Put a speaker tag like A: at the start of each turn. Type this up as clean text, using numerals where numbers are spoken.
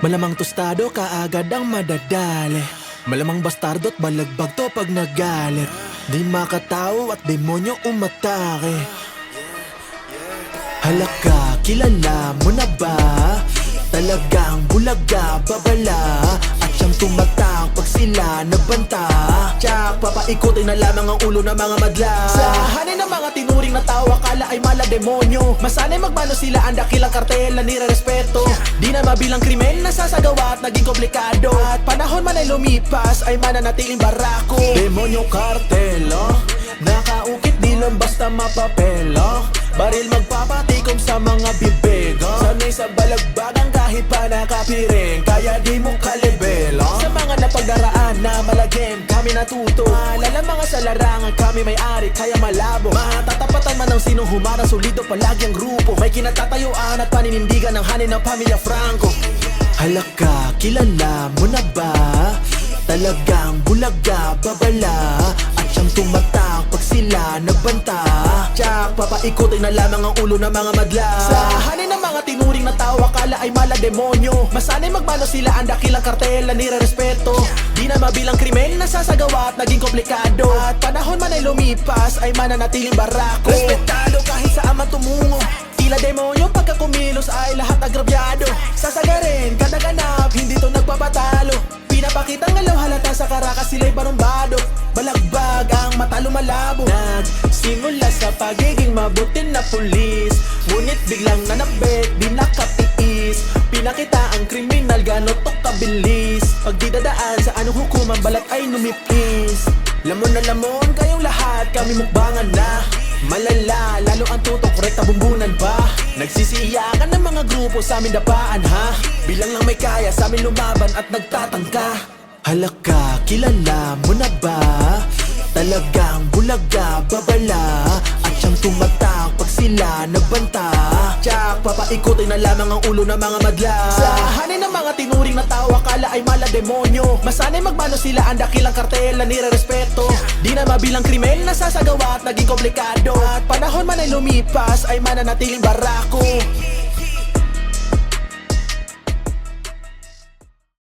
A: Malamang tostado kaagad ang madadali. Malamang bastardo at balagbag to pag nagalit. Di makatao at demonyo umatake. Halaka, kilala mo na ba? Talagang bulaga, babala at siyang tumatang pag sila nabanta. Tsak, papaikutin na lamang ang ulo ng mga madla. Sa hanay ng mga tinuring na tao, akala ay mala demonyo. Masanay magmano sila ang dakilang kartel na nire-respeto. Di na mabilang krimen na sasagawa at naging komplikado. At panahon man ay lumipas ay mananatiling barako. Demonyo kartel, oh, nakaukit di lang basta mapapel, oh. Baril magpapatikom sa mga bibig, oh. Sanay sa balagbagang kahit pa nakapiring, kaya di mo kalibel, oh. Sa mga napagdaraan na malagim kami natuto. Alala mga sa larangan kami may-ari kaya malabo. Matatapatan man ang sinong humarang, solido palagi ang grupo. May kinatatayuan at paninindigan ng hanin ng pamilya Franco. Halaka, kilala mo na ba? Talagang bulaga, babala at siyang tumatang pag sila nagbanta. Tsak, papaikutin na lamang ang ulo ng mga madla. Sa hanay ng mga tinuring na tao, akala ay mala demonyo. Masanay magmano sila ang dakilang kartel na nire-respeto. Di na mabilang krimen na sasagawa at naging komplikado. At panahon man ay lumipas ay mananatiling barako. Respetado kahit saan man tumungo. Tila demonyo pagka kumilos ay lahat agrabyado. Sasagarin, kada ganap, hindi to nagpapatalo. Pinapakitang ngalaw halata sa karakas sila'y barumbado. Balagbag ang mata lumalabo. Nagsimula sa pagiging mabuti na pulis, ngunit biglang nanabik, di nakatiis. Pinakita ang kriminal gano't to kabilis. Pag di dadaan sa anong hukuman, balat ay numipis. Lamon na lamon kayong lahat, kami mukbangan na. Malala, lalo ang tutok, rekta bumbunan ba? Nagsisiyakan ng mga grupo sa amin dapaan, ha? Bilang lang may kaya sa amin lumaban at nagtatangka. Halaka, kilala mo na ba? Talagang bulaga, babala at siyang tumatang pag sila nagbanta. Tsak, papaikutin na lamang ang ulo ng mga madla. Sa hanay ng mga tinuring na tao, akala ay mala demonyo. Masanay magmano sila ang dakilang kartel na nire-respeto. Di na mabilang krimen na sasagawa at naging komplikado. At panahon man ay lumipas ay mananatiling barako.